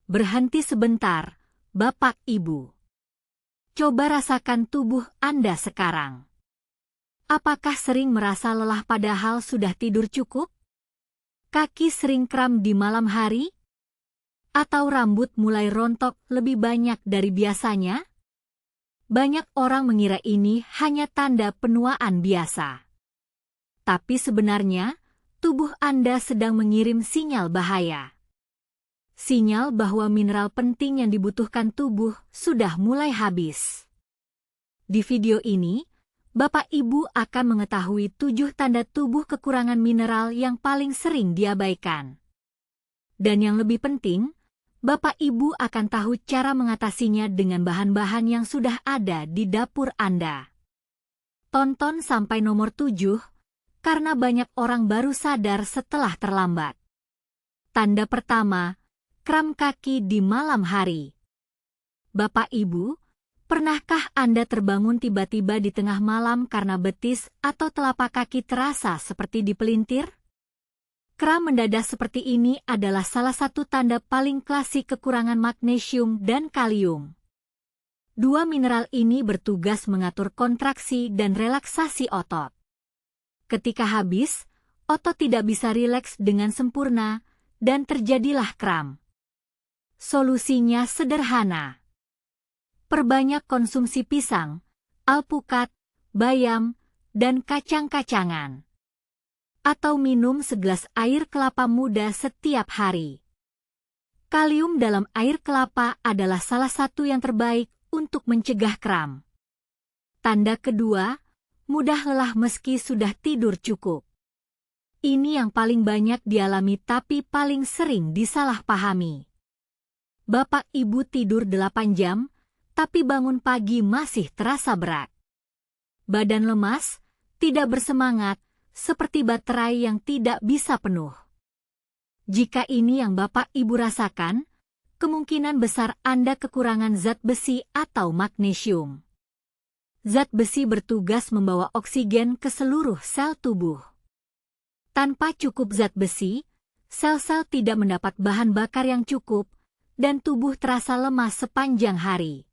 Berhenti sebentar, Bapak Ibu. Coba rasakan tubuh Anda sekarang. Apakah sering merasa lelah padahal sudah tidur cukup? Kaki sering kram di malam hari? Atau rambut mulai rontok lebih banyak dari biasanya? Banyak orang mengira ini hanya tanda penuaan biasa. Tapi sebenarnya, tubuh Anda sedang mengirim sinyal bahaya. Sinyal bahwa mineral penting yang dibutuhkan tubuh sudah mulai habis. Di video ini, Bapak Ibu akan mengetahui 7 tanda tubuh kekurangan mineral yang paling sering diabaikan. Dan yang lebih penting, Bapak Ibu akan tahu cara mengatasinya dengan bahan-bahan yang sudah ada di dapur Anda. Tonton sampai nomor 7, karena banyak orang baru sadar setelah terlambat. Tanda pertama, kram kaki di malam hari. Bapak Ibu, pernahkah Anda terbangun tiba-tiba di tengah malam karena betis atau telapak kaki terasa seperti dipelintir? Kram mendadak seperti ini adalah salah satu tanda paling klasik kekurangan magnesium dan kalium. Dua mineral ini bertugas mengatur kontraksi dan relaksasi otot. Ketika habis, otot tidak bisa rileks dengan sempurna, dan terjadilah kram. Solusinya sederhana. Perbanyak konsumsi pisang, alpukat, bayam, dan kacang-kacangan. Atau minum segelas air kelapa muda setiap hari. Kalium dalam air kelapa adalah salah satu yang terbaik untuk mencegah kram. Tanda kedua, mudah lelah meski sudah tidur cukup. Ini yang paling banyak dialami tapi paling sering disalahpahami. Bapak Ibu tidur 8 jam, tapi bangun pagi masih terasa berat. Badan lemas, tidak bersemangat, seperti baterai yang tidak bisa penuh. Jika ini yang Bapak Ibu rasakan, kemungkinan besar Anda kekurangan zat besi atau magnesium. Zat besi bertugas membawa oksigen ke seluruh sel tubuh. Tanpa cukup zat besi, sel-sel tidak mendapat bahan bakar yang cukup, dan tubuh terasa lemas sepanjang hari.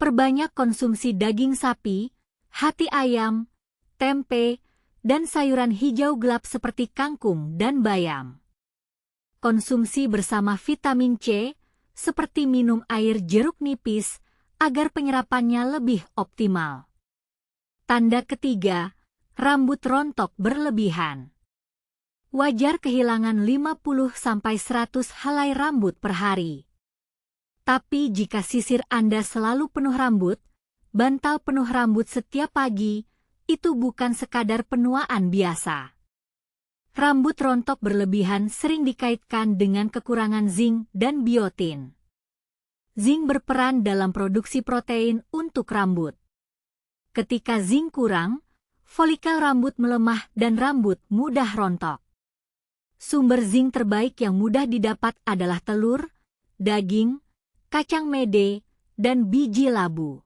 Perbanyak konsumsi daging sapi, hati ayam, tempe, dan sayuran hijau gelap seperti kangkung dan bayam. Konsumsi bersama vitamin C, seperti minum air jeruk nipis, agar penyerapannya lebih optimal. Tanda ketiga, rambut rontok berlebihan. Wajar kehilangan 50-100 helai rambut per hari. Tapi jika sisir Anda selalu penuh rambut, bantal penuh rambut setiap pagi, itu bukan sekadar penuaan biasa. Rambut rontok berlebihan sering dikaitkan dengan kekurangan zinc dan biotin. Zinc berperan dalam produksi protein untuk rambut. Ketika zinc kurang, folikel rambut melemah dan rambut mudah rontok. Sumber zinc terbaik yang mudah didapat adalah telur, daging, kacang mede, dan biji labu.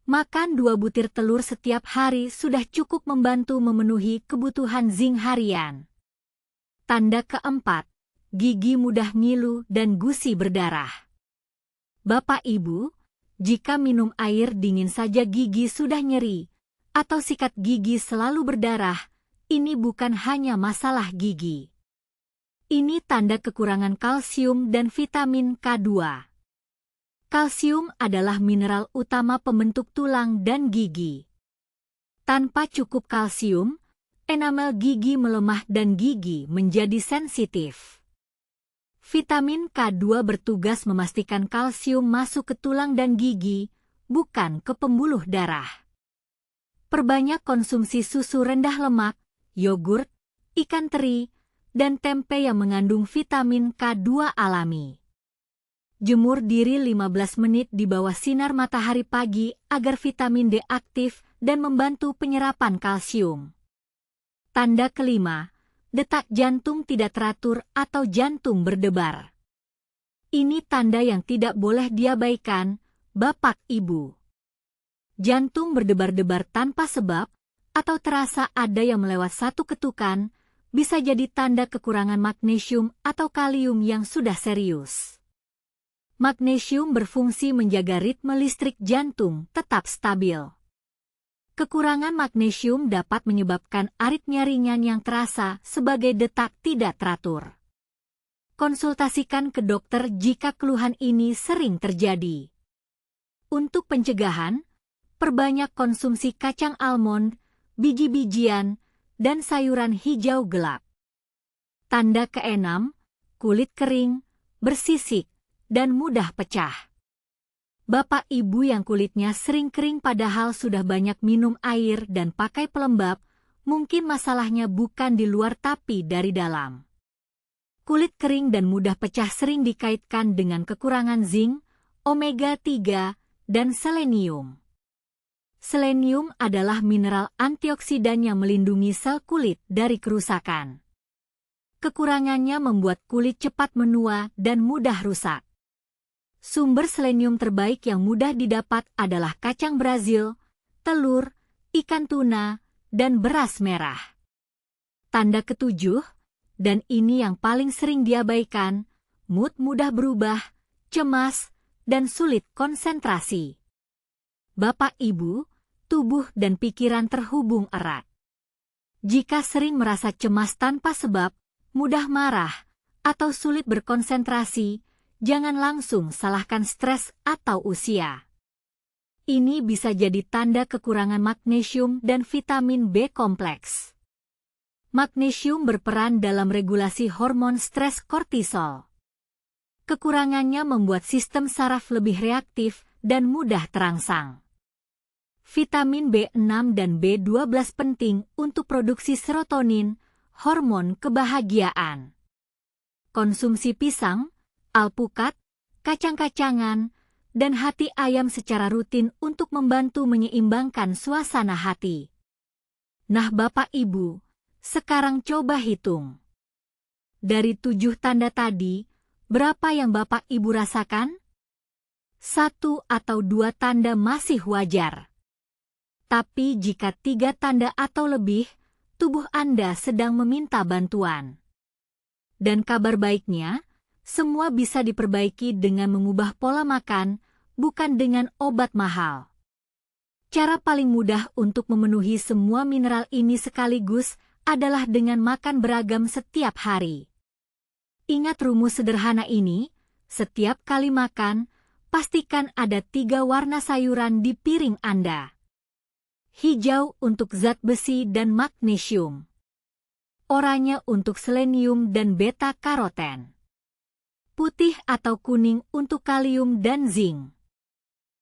Makan 2 butir telur setiap hari sudah cukup membantu memenuhi kebutuhan zinc harian. Tanda keempat, gigi mudah ngilu dan gusi berdarah. Bapak Ibu, jika minum air dingin saja gigi sudah nyeri, atau sikat gigi selalu berdarah, ini bukan hanya masalah gigi. Ini tanda kekurangan kalsium dan vitamin K2. Kalsium adalah mineral utama pembentuk tulang dan gigi. Tanpa cukup kalsium, enamel gigi melemah dan gigi menjadi sensitif. Vitamin K2 bertugas memastikan kalsium masuk ke tulang dan gigi, bukan ke pembuluh darah. Perbanyak konsumsi susu rendah lemak, yogurt, ikan teri, dan tempe yang mengandung vitamin K2 alami. Jemur diri 15 menit di bawah sinar matahari pagi agar vitamin D aktif dan membantu penyerapan kalsium. Tanda kelima, detak jantung tidak teratur atau jantung berdebar. Ini tanda yang tidak boleh diabaikan, Bapak Ibu. Jantung berdebar-debar tanpa sebab, atau terasa ada yang melewat satu ketukan, bisa jadi tanda kekurangan magnesium atau kalium yang sudah serius. Magnesium berfungsi menjaga ritme listrik jantung tetap stabil. Kekurangan magnesium dapat menyebabkan aritmia ringan yang terasa sebagai detak tidak teratur. Konsultasikan ke dokter jika keluhan ini sering terjadi. Untuk pencegahan, perbanyak konsumsi kacang almond, biji-bijian, dan sayuran hijau gelap. Tanda keenam, kulit kering, bersisik, dan mudah pecah. Bapak ibu yang kulitnya sering kering padahal sudah banyak minum air dan pakai pelembab, mungkin masalahnya bukan di luar tapi dari dalam. Kulit kering dan mudah pecah sering dikaitkan dengan kekurangan zinc, omega 3, dan selenium. Selenium adalah mineral antioksidan yang melindungi sel kulit dari kerusakan. Kekurangannya membuat kulit cepat menua dan mudah rusak. Sumber selenium terbaik yang mudah didapat adalah kacang Brazil, telur, ikan tuna, dan beras merah. Tanda ketujuh, dan ini yang paling sering diabaikan, mood mudah berubah, cemas, dan sulit konsentrasi. Bapak Ibu, tubuh dan pikiran terhubung erat. Jika sering merasa cemas tanpa sebab, mudah marah, atau sulit berkonsentrasi, jangan langsung salahkan stres atau usia. Ini bisa jadi tanda kekurangan magnesium dan vitamin B kompleks. Magnesium berperan dalam regulasi hormon stres kortisol. Kekurangannya membuat sistem saraf lebih reaktif dan mudah terangsang. Vitamin B6 dan B12 penting untuk produksi serotonin, hormon kebahagiaan. Konsumsi pisang, alpukat, kacang-kacangan, dan hati ayam secara rutin untuk membantu menyeimbangkan suasana hati. Nah Bapak Ibu, sekarang coba hitung. Dari 7 tanda tadi, berapa yang Bapak Ibu rasakan? 1 atau 2 tanda masih wajar. Tapi jika 3 tanda atau lebih, tubuh Anda sedang meminta bantuan. Dan kabar baiknya, semua bisa diperbaiki dengan mengubah pola makan, bukan dengan obat mahal. Cara paling mudah untuk memenuhi semua mineral ini sekaligus adalah dengan makan beragam setiap hari. Ingat rumus sederhana ini, setiap kali makan, pastikan ada 3 warna sayuran di piring Anda. Hijau untuk zat besi dan magnesium. Oranye untuk selenium dan beta-karoten. Putih atau kuning untuk kalium dan zinc.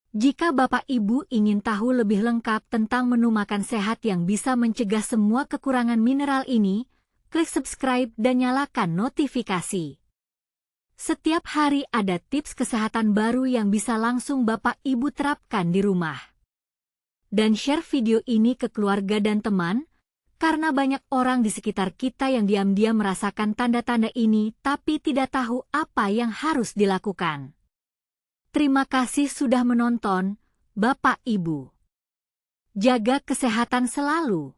Jika Bapak Ibu ingin tahu lebih lengkap tentang menu makan sehat yang bisa mencegah semua kekurangan mineral ini, klik subscribe dan nyalakan notifikasi. Setiap hari ada tips kesehatan baru yang bisa langsung Bapak Ibu terapkan di rumah. Dan share video ini ke keluarga dan teman, karena banyak orang di sekitar kita yang diam-diam merasakan tanda-tanda ini tapi tidak tahu apa yang harus dilakukan. Terima kasih sudah menonton, Bapak Ibu. Jaga kesehatan selalu.